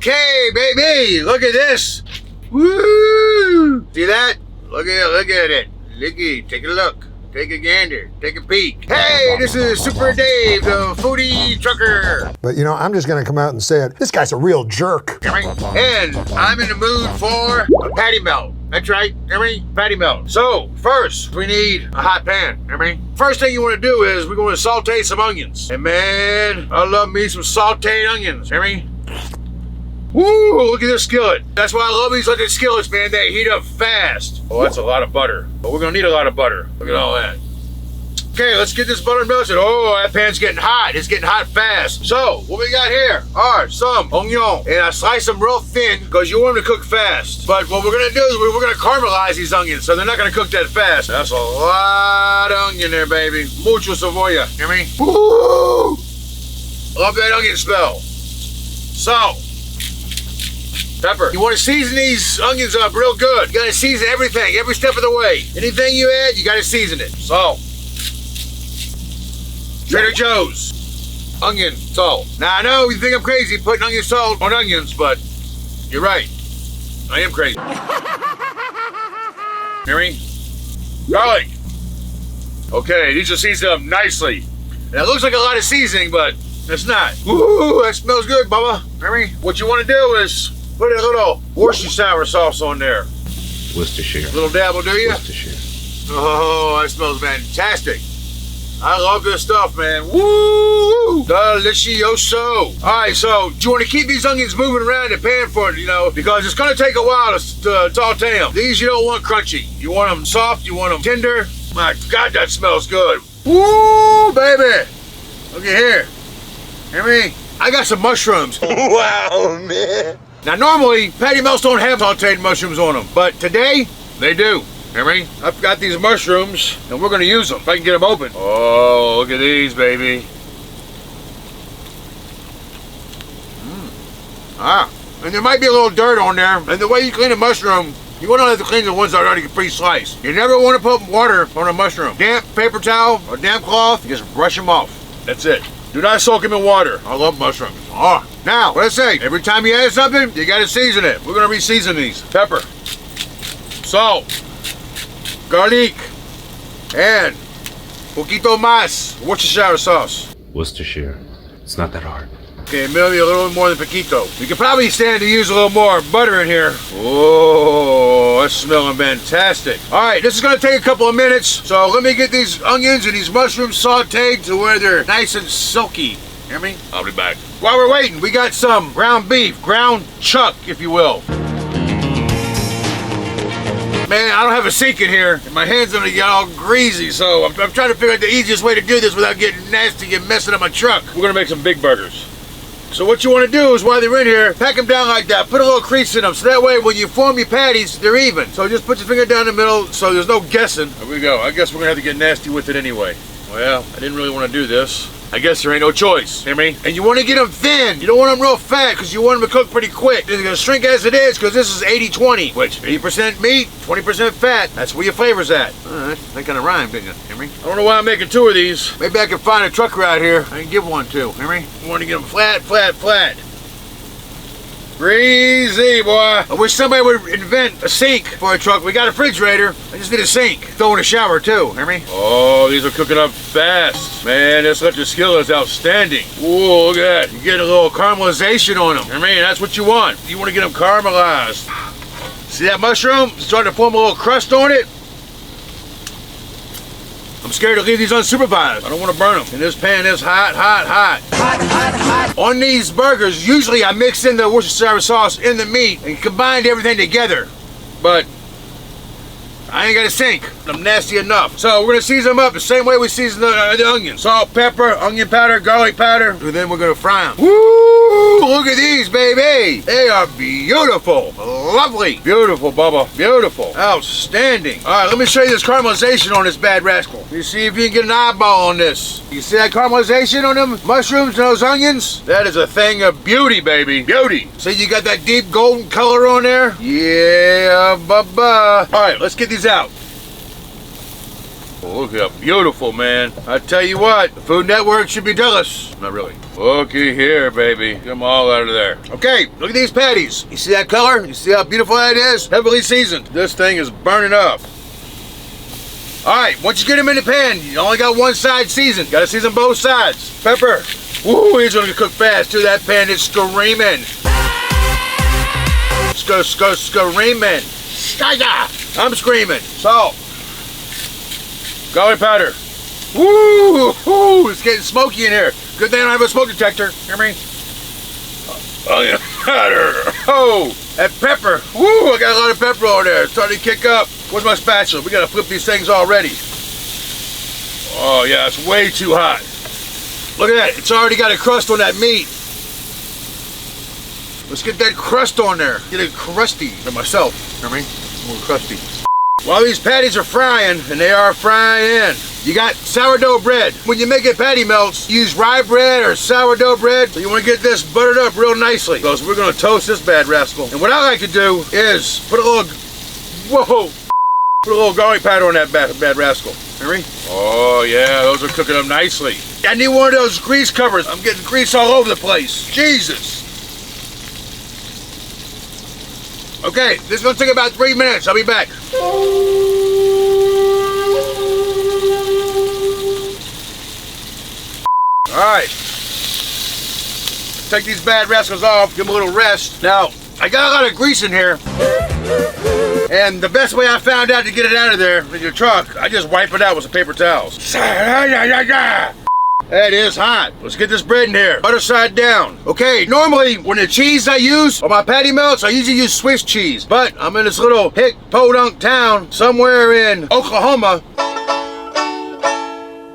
Okay, baby, look at this. Woo! See that? Look at it. Take a look. Take a gander. Take a peek. Hey, this is Super Dave, the foodie trucker. But you know, I'm just gonna come out and say it. This guy's a real jerk. And I'm in the mood for a patty melt. That's right, patty melt. So, first, we need a hot pan, First thing you want to do is we're going to saute some onions. And man, I love me some sauteed onions, Woo, look at this skillet. That's why I love these electric skillets, man. They heat up fast. Oh, that's a lot of butter. But we're gonna need a lot of butter. Look at all that. Okay, let's get this butter melted. Oh, that pan's getting hot. It's getting hot fast. So, what we got here are some onion. And I slice them real thin because you want them to cook fast. But what we're gonna do is we're gonna caramelize these onions, so they're not gonna cook that fast. That's a lot of onion there, baby. Mucho cebolla. Hear me? Woo! Love that onion smell. So, pepper. You want to season these onions up real good. You got to season everything, every step of the way. Anything you add, you got to season it. Salt. Trader Joe's. Onion salt. Now, I know you think I'm crazy putting onion salt on onions, but you're right. I am crazy. Hear me? Garlic. Okay, these are seasoned up nicely. Now, it looks like a lot of seasoning, but it's not. Ooh, that smells good, Bubba. Hear me? What you want to do is put a little Worcestershire sauce on there. Worcestershire. A little dab will do you? Worcestershire. Oh, that smells fantastic. I love this stuff, man. Woo! Delicioso. All right, so do you want to keep these onions moving around the pan for it, because it's going to take a while to saute them. These you don't want crunchy. You want them soft, you want them tender. My God, that smells good. Woo, baby. Look at here. Hear me? I got some mushrooms. Wow, man. Now, normally, patty melts don't have sauteed mushrooms on them, but today, they do. Hear me? I've got these mushrooms, and we're going to use them if I can get them open. Oh, look at these, baby. And there might be a little dirt on there, and the way you clean a mushroom, you want to have to clean the ones that are already pre-sliced. You never want to put water on a mushroom. Damp paper towel or damp cloth, you just brush them off. That's it. Do not soak them in water. I love mushrooms. Oh. Now, what I say, every time you add something, you gotta season it. We're gonna re-season these. Pepper, salt, garlic, and poquito más Worcestershire sauce. Worcestershire. It's not that hard. Okay, maybe a little more than poquito. We could probably stand to use a little more butter in here. Oh, that's smelling fantastic. All right, this is gonna take a couple of minutes. So let me get these onions and these mushrooms sauteed to where they're nice and silky. Hear me? I'll be back. While we're waiting, we got some ground beef, ground chuck, if you will. Man, I don't have a sink in here, and my hands are gonna get all greasy, so I'm trying to figure out the easiest way to do this without getting nasty and messing up my truck. We're gonna make some big burgers. So what you want to do is, while they're in here, pack them down like that. Put a little crease in them, so that way when you form your patties, they're even. So just put your finger down the middle, so there's no guessing. There we go. I guess we're gonna have to get nasty with it anyway. Well, I didn't really want to do this. I guess there ain't no choice, hear me? And you want to get them thin. You don't want them real fat, because you want them to cook pretty quick. They're going to shrink as it is, because this is 80-20, which 80% meat, 20% fat. That's where your flavor's at. All right, that kind of rhymed, didn't it? Hear me? I don't know why I'm making two of these. Maybe I can find a trucker out here. I can give one too, hear me? I want to get them flat, flat, flat. Breezy, boy. I wish somebody would invent a sink for a truck. We got a refrigerator. I just need a sink. Throw in a shower too, hear me? Oh, these are cooking up fast. Man, this electric skillet is outstanding. Whoa, look at that. You get a little caramelization on them. I mean, that's what you want. You want to get them caramelized. See that mushroom? It's starting to form a little crust on it. I'm scared to leave these unsupervised. I don't want to burn them. And this pan is hot, hot, hot. Hot, hot, hot. On these burgers, usually I mix in the Worcestershire sauce in the meat and combine everything together. But I ain't got a sink. I'm nasty enough. So we're gonna season them up the same way we season the onions. Salt, pepper, onion powder, garlic powder, and then we're gonna fry them. Woo! Look at these, baby. They are beautiful. Lovely. Beautiful, Bubba. Beautiful. Outstanding. All right, let me show you this caramelization on this bad rascal. You see if you can get an eyeball on this. You see that caramelization on them mushrooms and those onions? That is a thing of beauty, baby. Beauty. See, you got that deep golden color on there? Yeah, Bubba. All right, let's get these out. Oh, look how beautiful, man. I tell you what, the Food Network should be jealous. Not really. Looky here, baby. Get them all out of there. Okay, look at these patties. You see that color? You see how beautiful that is? Heavily seasoned. This thing is burning up. All right, once you get them in the pan, you only got one side seasoned. Gotta season both sides. Pepper. Woo, he's gonna cook fast too. That pan is screaming. Screaming. I'm screaming. Salt. Garlic powder. Woo, it's getting smoky in here. Good thing I don't have a smoke detector. Hear me? Onion powder. Oh, that pepper. Woo, I got a lot of pepper on there. It's starting to kick up. Where's my spatula? We gotta flip these things already. Oh yeah, it's way too hot. Look at that, it's already got a crust on that meat. Let's get that crust on there. Get it crusty for myself. Hear me? A little crusty. While these patties are frying, and they are frying, you got sourdough bread. When you make it patty melts, use rye bread or sourdough bread. So you want to get this buttered up real nicely, because we're going to toast this bad rascal. And what I like to do is put a little, put a little garlic powder on that bad rascal. Hear me? Oh yeah, those are cooking up nicely. I need one of those grease covers. I'm getting grease all over the place. Jesus. Okay, this is gonna take about 3 minutes. I'll be back. All right. Take these bad rascals off, give them a little rest. Now, I got a lot of grease in here. And the best way I found out to get it out of there in your truck, I just wipe it out with some paper towels. That is hot. Let's get this bread in here. Butter side down. Okay, normally when the cheese I use on my patty melts, I usually use Swiss cheese. But I'm in this little hick podunk town somewhere in Oklahoma.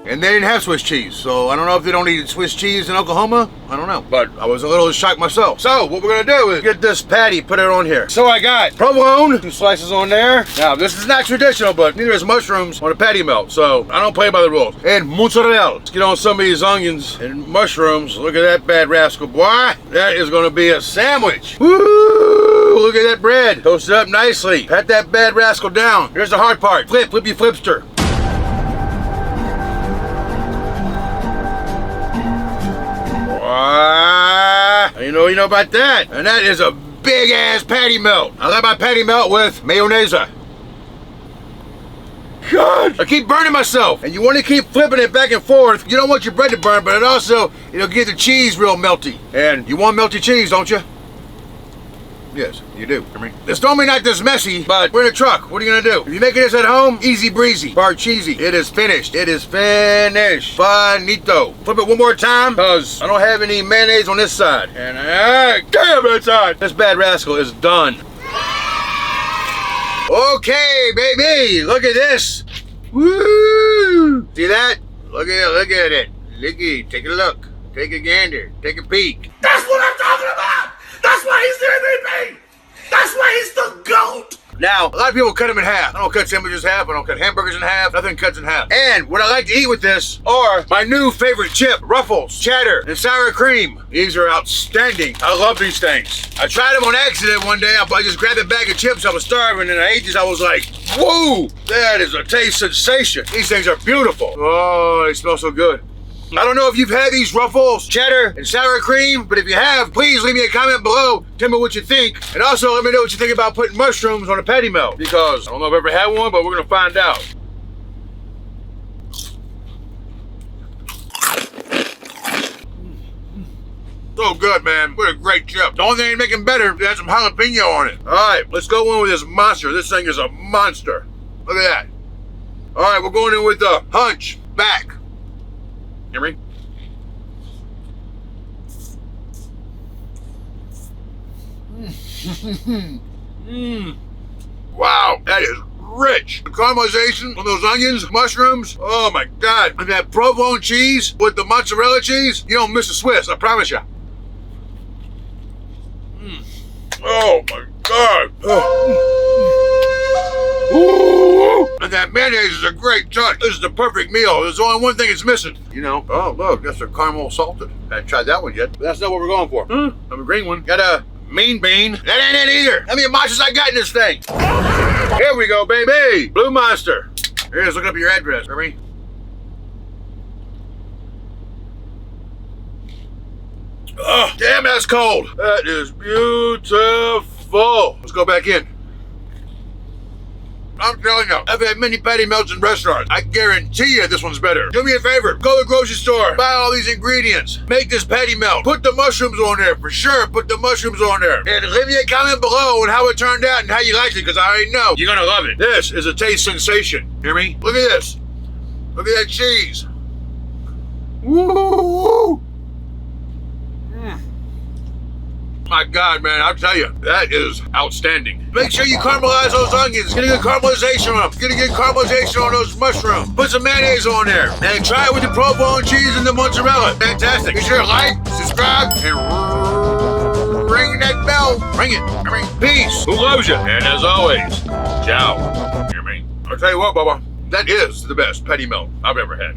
And they didn't have Swiss cheese, so I don't know if they don't eat Swiss cheese in Oklahoma. I don't know, but I was a little shocked myself. So what we're gonna do is get this patty, put it on here. So I got provolone, 2 slices on there. Now this is not traditional, but neither is mushrooms on a patty melt, so I don't play by the rules. And mozzarella. Let's get on some of these onions and mushrooms. Look at that bad rascal, boy. That is gonna be a sandwich. Woo! Look at that bread. Toast it up nicely. Pat that bad rascal down. Here's the hard part. Flip, flippy flipster. You know about that. And that is a big ass patty melt. I like my patty melt with mayonnaise. God, I keep burning myself. And you want to keep flipping it back and forth. You don't want your bread to burn, but it also, it'll get the cheese real melty. And you want melty cheese, don't you? Yes, you do. I mean, it's normally not this messy, but we're in a truck. What are you gonna do? If you're making this at home, easy breezy, bar cheesy. It is finished. It is finished. Finito. Flip it one more time, because I don't have any mayonnaise on this side. And damn, it's hot. This bad rascal is done. Okay, baby, look at this. Woo! See that? Look at it, look at it. Looky, take a look. Take a gander. Take a peek. That's what I'm talking about! That's why he's the MVP! That's why he's the GOAT! Now, a lot of people cut them in half. I don't cut sandwiches in half. I don't cut hamburgers in half. Nothing cuts in half. And what I like to eat with this are my new favorite chip, Ruffles, cheddar, and sour cream. These are outstanding. I love these things. I tried them on accident one day. I just grabbed a bag of chips. I was starving and I ate these. I was like, whoa, that is a taste sensation. These things are beautiful. Oh, they smell so good. I don't know if you've had these Ruffles, cheddar, and sour cream, but if you have, please leave me a comment below. Tell me what you think. And also let me know what you think about putting mushrooms on a patty melt, because I don't know if I've ever had one, but we're gonna find out. So good, man. What a great chip. The only thing ain't making better is add some jalapeno on it. All right, let's go in with this monster. This thing is a monster. Look at that. All right, we're going in with the hunch back. Hear me? Wow, that is rich. The caramelization on those onions, mushrooms, oh my God. And that provolone cheese with the mozzarella cheese, you don't miss a Swiss, I promise you. Oh my God. Ooh. And that mayonnaise is a great touch. This is the perfect meal. There's only one thing it's missing. You know, oh look, that's a caramel salted. I haven't tried that one yet, but that's not what we're going for. I'm a green one. Got a mean bean. That ain't it either. How many monsters I got in this thing? Here we go, baby. Blue monster. Here it is, look up your address, hear me? Oh, damn, that's cold. That is beautiful. Let's go back in. I'm telling you, I've had many patty melts in restaurants. I guarantee you this one's better. Do me a favor, go to the grocery store, buy all these ingredients, make this patty melt, put the mushrooms on there, for sure, put the mushrooms on there. And leave me a comment below on how it turned out and how you liked it, because I already know you're gonna love it. This is a taste sensation, hear me? Look at this. Look at that cheese. Woo! My God, man, I'll tell you, that is outstanding. Make sure you caramelize those onions. Get a good caramelization on them. Get a good caramelization on those mushrooms. Put some mayonnaise on there. And try it with the provolone cheese and the mozzarella. Fantastic. Be sure to like, subscribe, and ring that bell. Ring it. Peace. Who loves you? And as always, ciao. Hear me? I'll tell you what, Bubba, that is the best patty melt I've ever had.